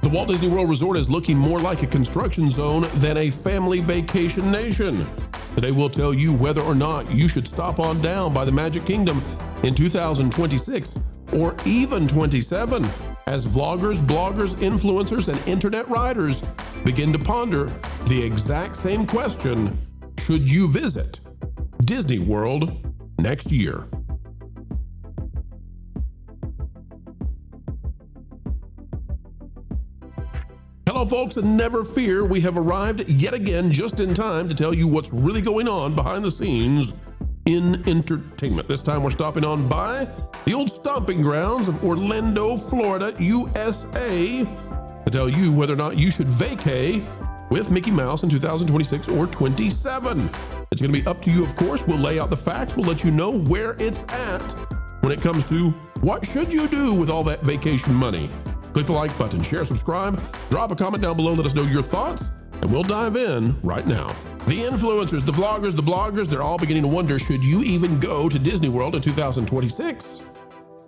The Walt Disney World Resort is looking more like a construction zone than a family vacation nation. Today we'll tell you whether or not you should stop on down by the Magic Kingdom in 2026 or even 27 as vloggers, bloggers, influencers, and internet writers begin to ponder the exact same question: should you visit Disney World next year? Hello folks, and never fear, we have arrived yet again just in time to tell you what's really going on behind the scenes in entertainment. This time we're stopping on by the old stomping grounds of Orlando, Florida, USA, to tell you whether or not you should vacay with Mickey Mouse in 2026 or 27. It's going to be up to you, of course. We'll lay out the facts. We'll let you know where it's at when it comes to what should you do with all that vacation money. Click the like button, share, subscribe, drop a comment down below, let us know your thoughts, and we'll dive in right now. The influencers, the vloggers, the bloggers, they're all beginning to wonder, should you even go to Disney World in 2026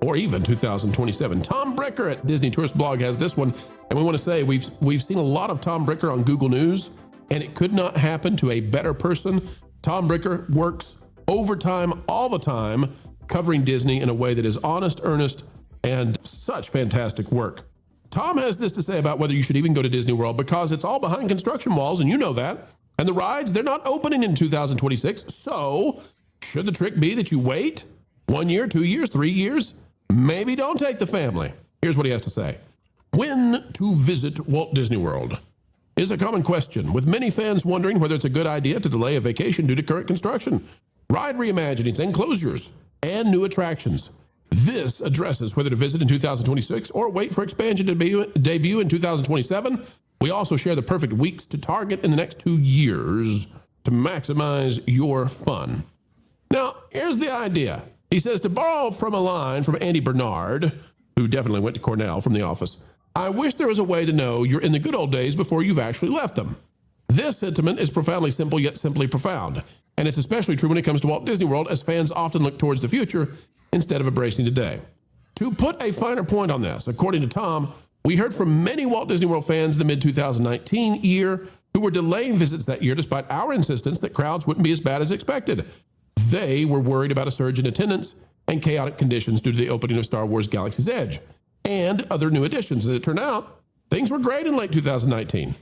or even 2027? Tom Bricker at Disney Tourist Blog has this one, and we want to say we've seen a lot of Tom Bricker on Google News, and it could not happen to a better person. Tom Bricker works overtime all the time, covering Disney in a way that is honest, earnest, and such fantastic work. Tom has this to say about whether you should even go to Disney World, because it's all behind construction walls, and you know that. And the rides, they're not opening in 2026. So should the trick be that you wait 1 year, 2 years, 3 years? Maybe don't take the family. Here's what he has to say. When to visit Walt Disney World is a common question, with many fans wondering whether it's a good idea to delay a vacation due to current construction, ride reimaginings, enclosures, and new attractions. This addresses whether to visit in 2026 or wait for expansion to debut in 2027. We also share the perfect weeks to target in the next 2 years to maximize your fun. Now, here's the idea. He says, to borrow from a line from Andy Bernard, who definitely went to Cornell from The Office, I wish there was a way to know you're in the good old days before you've actually left them. This sentiment is profoundly simple, yet simply profound. And it's especially true when it comes to Walt Disney World, as fans often look towards the future instead of embracing today. To put a finer point on this, according to Tom, we heard from many Walt Disney World fans in the mid-2019 year who were delaying visits that year despite our insistence that crowds wouldn't be as bad as expected. They were worried about a surge in attendance and chaotic conditions due to the opening of Star Wars Galaxy's Edge and other new additions. As it turned out, things were great in late 2019.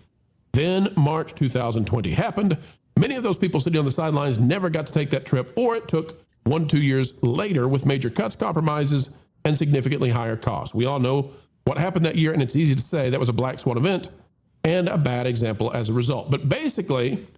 Then March 2020 happened. Many of those people sitting on the sidelines never got to take that trip, or it took 1 2 years later with major cuts, compromises, and significantly higher costs. We all know what happened that year, and it's easy to say that was a black swan event and a bad example as a result. But basically,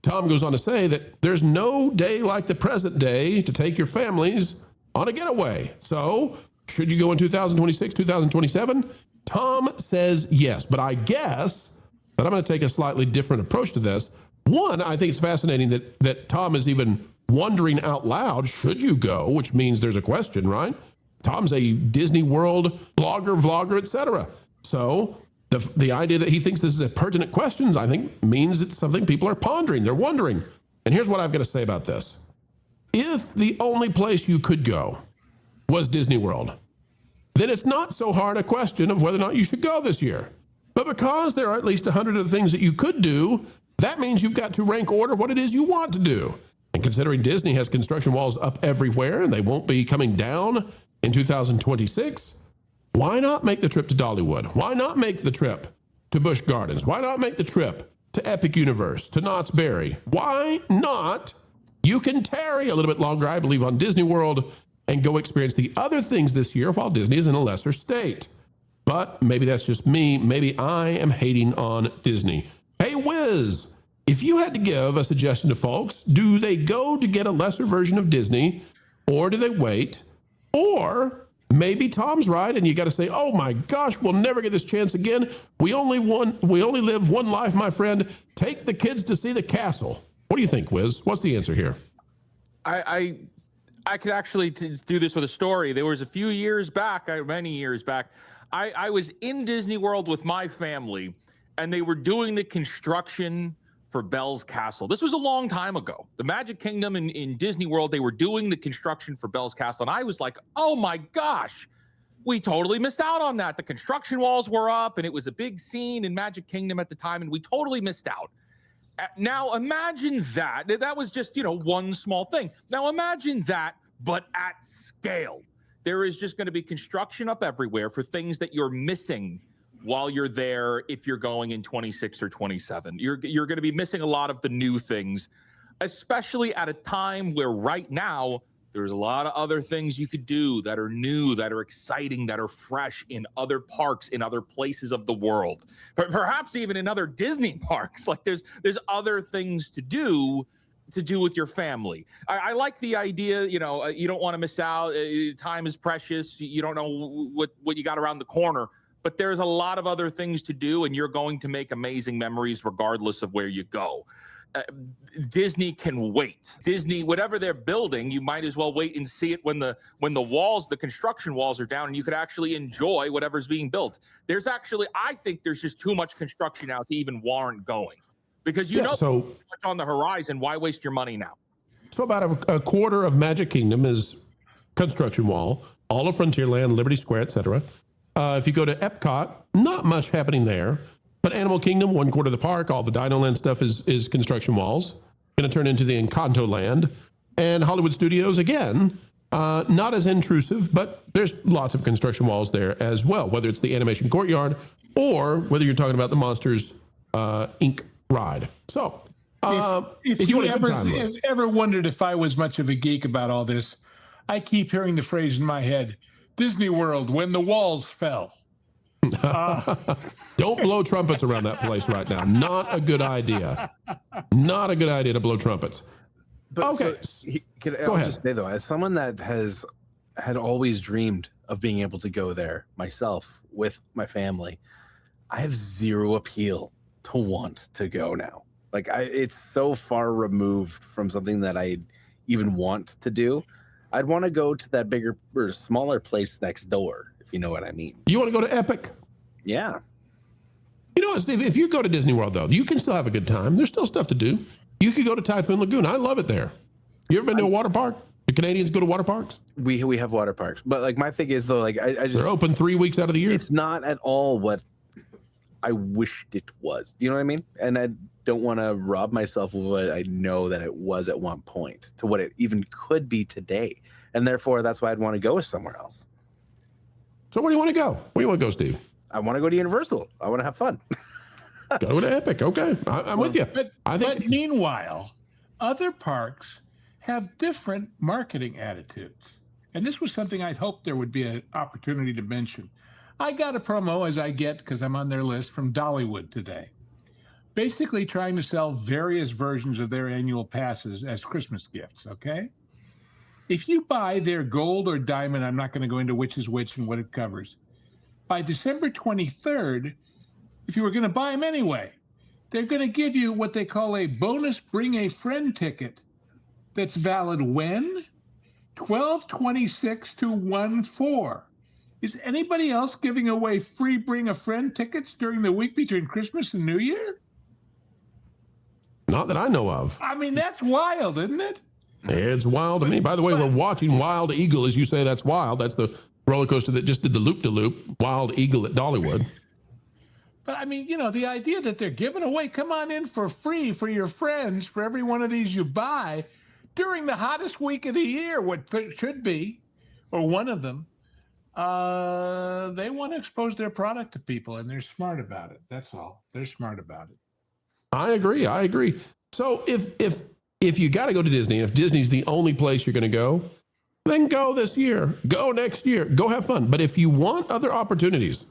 Tom goes on to say that there's no day like the present day to take your families on a getaway. So should you go in 2026, 2027? Tom says yes, but I guess that I'm going to take a slightly different approach to this. One, I think it's fascinating that Tom is even wondering out loud, should you go? Which means there's a question, right? Tom's a Disney World blogger, vlogger, etc. So the idea that he thinks this is a pertinent question, I think, means it's something people are pondering. They're wondering. And here's what I've got to say about this. If the only place you could go was Disney World, then it's not so hard a question of whether or not you should go this year. But because there are at least 100 of the things that you could do, that means you've got to rank order what it is you want to do. And considering Disney has construction walls up everywhere and they won't be coming down in 2026, why not make the trip to Dollywood? Why not make the trip to Busch Gardens? Why not make the trip to Epic Universe, to Knott's Berry? Why not? You can tarry a little bit longer, I believe, on Disney World and go experience the other things this year while Disney is in a lesser state. But maybe that's just me. Maybe I am hating on Disney. Hey, Wiz, if you had to give a suggestion to folks, do they go to get a lesser version of Disney, or do they wait? Or maybe Tom's right and you got to say, oh my gosh, we'll never get this chance again. We only live one life, my friend. Take the kids to see the castle. What do you think, Wiz? What's the answer here? I could actually do this with a story. There was a few years back, many years back, I was in Disney World with my family, and they were doing the construction for Belle's Castle. This was a long time ago. The Magic Kingdom in Disney World, they were doing the construction for Belle's Castle, and I was like, oh my gosh, we totally missed out on that. The construction walls were up, and it was a big scene in Magic Kingdom at the time, and we totally missed out. Now imagine that. That was just, one small thing. Now imagine that, but at scale. There is just going to be construction up everywhere for things that you're missing while you're there if you're going in 26 or 27. You're going to be missing a lot of the new things, especially at a time where right now there's a lot of other things you could do that are new, that are exciting, that are fresh in other parks, in other places of the world, but perhaps even in other Disney parks. Like there's other things to do with your family. I like the idea, you don't want to miss out. Time is precious. You don't know what you got around the corner, but there's a lot of other things to do, and you're going to make amazing memories regardless of where you go. Disney can wait. Disney, whatever they're building, you might as well wait and see it when the construction walls are down, and you could actually enjoy whatever's being built. I think there's just too much construction out to even warrant going, because so much on the horizon. Why waste your money now? So about a quarter of Magic Kingdom is construction wall, all of Frontierland, Liberty Square, etc. If you go to Epcot, not much happening there. But Animal Kingdom, 1/4 of the park, all the Dino Land stuff is construction walls. Going to turn into the Encanto Land. And Hollywood Studios, again, not as intrusive, but there's lots of construction walls there as well, whether it's the Animation Courtyard or whether you're talking about the Monsters, Inc. ride. So, if you ever wondered if I was much of a geek about all this, I keep hearing the phrase in my head, Disney World, when the walls fell. Don't blow trumpets around that place right now. Not a good idea. Not a good idea to blow trumpets. But okay. Go ahead. Just say though, as someone that had always dreamed of being able to go there myself with my family, I have zero appeal to want to go now. Like it's so far removed from something that I even want to do. I'd want to go to that bigger or smaller place next door. You know what I mean? You want to go to Epic? Yeah. You know what, Steve? If you go to Disney World, though, you can still have a good time. There's still stuff to do. You could go to Typhoon Lagoon. I love it there. You ever been to a water park? The Canadians go to water parks? We have water parks. But like my thing is, though, like I just... They're open 3 weeks out of the year. It's not at all what I wished it was. Do you know what I mean? And I don't want to rob myself of what I know that it was at one point to what it even could be today. And therefore, that's why I'd want to go somewhere else. So where do you want to go? Where do you want to go, Steve? I want to go to Universal. I want to have fun. Go to Epic. Okay. I'm with you. But meanwhile, other parks have different marketing attitudes. And this was something I'd hoped there would be an opportunity to mention. I got a promo, as I get because I'm on their list, from Dollywood today. Basically trying to sell various versions of their annual passes as Christmas gifts, okay? If you buy their gold or diamond, I'm not going to go into which is which and what it covers. By December 23rd, if you were going to buy them anyway, they're going to give you what they call a bonus bring a friend ticket that's valid when? 12/26 to 1/4. Is anybody else giving away free bring a friend tickets during the week between Christmas and New Year? Not that I know of. I mean, that's wild, isn't it? It's wild to me. By the way, we're watching Wild Eagle. As you say, that's wild. That's the roller coaster that just did the loop-de-loop. Wild Eagle at Dollywood. But I mean, the idea that they're giving away, come on in for free for your friends, for every one of these you buy during the hottest week of the year, what should be, or one of them, they want to expose their product to people, and they're smart about it. That's all. They're smart about it. I agree. So if you got to go to Disney, and if Disney's the only place you're going to go, then go this year. Go next year. Go have fun. But if you want other opportunities,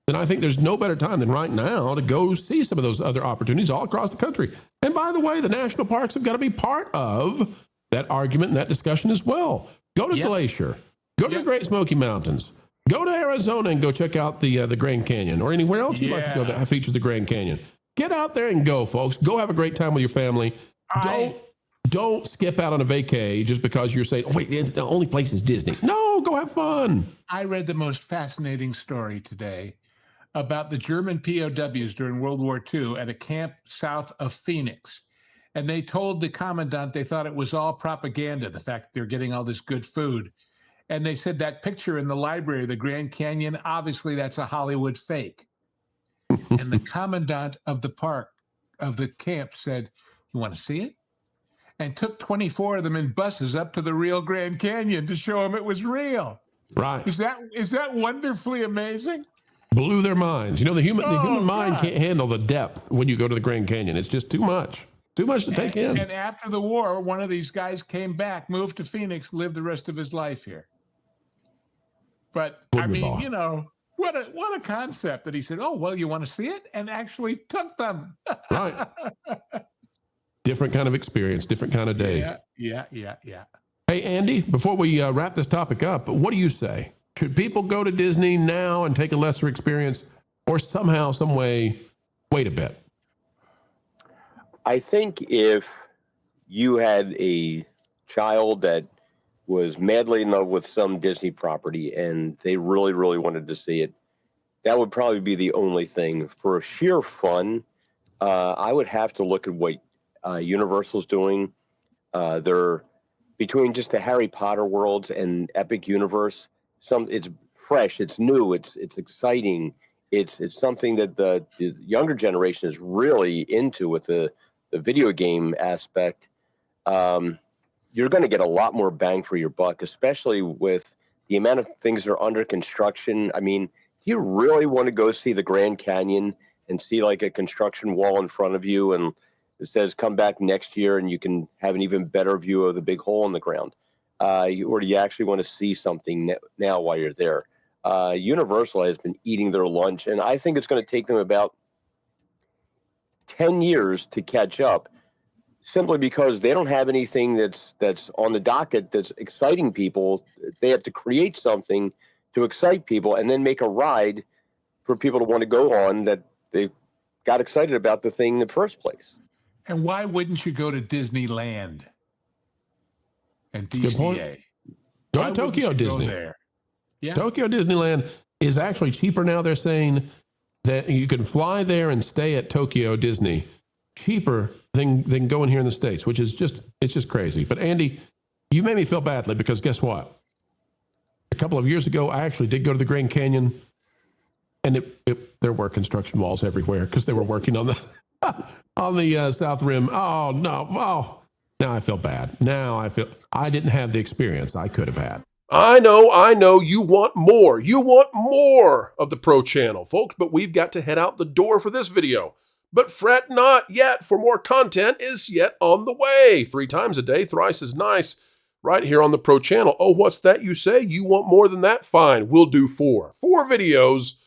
then I think there's no better time than right now to go see some of those other opportunities all across the country. And by the way, the national parks have got to be part of that argument and that discussion as well. Go to Glacier. Go to the Great Smoky Mountains. Go to Arizona and go check out the Grand Canyon, or anywhere else you'd like to go that features the Grand Canyon. Get out there and go, folks. Go have a great time with your family. Don't skip out on a vacay just because you're saying, oh, wait, the only place is Disney. No, go have fun. I read the most fascinating story today about the German POWs during World War II at a camp south of Phoenix. And they told the commandant they thought it was all propaganda, the fact that they're getting all this good food. And they said that picture in the library of the Grand Canyon, obviously that's a Hollywood fake. And the commandant of the park, of the camp, said, "You want to see it?" And took 24 of them in buses up to the real Grand Canyon to show them it was real. Right. Is that wonderfully amazing? Blew their minds. You know, the human mind God. can't handle the depth when you go to the Grand Canyon. It's just too much. Too much to take in. And after the war, one of these guys came back, moved to Phoenix, lived the rest of his life here. But I mean, you know, what a concept that he said, "Oh, well, you want to see it?" And actually took them. Right. Different kind of experience, different kind of day. Yeah. Hey, Andy, before we wrap this topic up, what do you say? Should people go to Disney now and take a lesser experience, or somehow, some way, wait a bit? I think if you had a child that was madly in love with some Disney property and they really, really wanted to see it, that would probably be the only thing. For sheer fun, I would have to look at what Universal's doing. They're between just the Harry Potter worlds and Epic Universe. It's fresh, it's new, it's exciting. It's something that the younger generation is really into with the video game aspect. You're going to get a lot more bang for your buck, especially with the amount of things that are under construction. I mean, do you really want to go see the Grand Canyon and see like a construction wall in front of you and it says come back next year and you can have an even better view of the big hole in the ground? Or do you actually want to see something now while you're there? Universal has been eating their lunch, and I think it's going to take them about 10 years to catch up, simply because they don't have anything that's on the docket that's exciting people. They have to create something to excite people and then make a ride for people to want to go on that they got excited about the thing in the first place. And why wouldn't you go to Disneyland and Good point. DCA? Go to Tokyo Disney. There? Yeah. Tokyo Disneyland is actually cheaper now. They're saying that you can fly there and stay at Tokyo Disney cheaper than going here in the States, which is it's just crazy. But Andy, you made me feel badly because guess what? A couple of years ago, I actually did go to the Grand Canyon, and there were construction walls everywhere because they were working on the South Rim. Oh no! Oh, now I feel bad. Now I didn't have the experience I could have had. I know you want more. You want more of the Pro Channel, folks, but we've got to head out the door for this video. But fret not yet, for more content is yet on the way. 3 times a day, thrice as nice, right here on the Pro Channel. Oh, what's that you say? You want more than that? Fine, we'll do 4. 4 videos.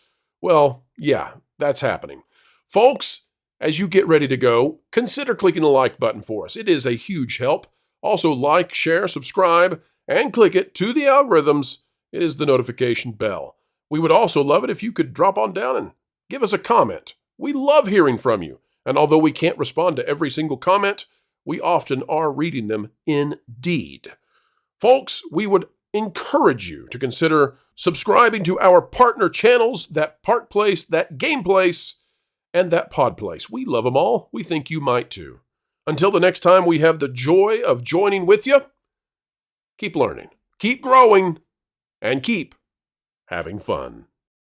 Well, yeah, that's happening. Folks, as you get ready to go, consider clicking the like button for us. It is a huge help. Also, like, share, subscribe, and click it to the algorithms. It is the notification bell. We would also love it if you could drop on down and give us a comment. We love hearing from you. And although we can't respond to every single comment, we often are reading them indeed. Folks, we would encourage you to consider subscribing to our partner channels, that Park Place, that Game Place, and that Pod Place. We love them all. We think you might too. Until the next time we have the joy of joining with you, keep learning, keep growing, and keep having fun.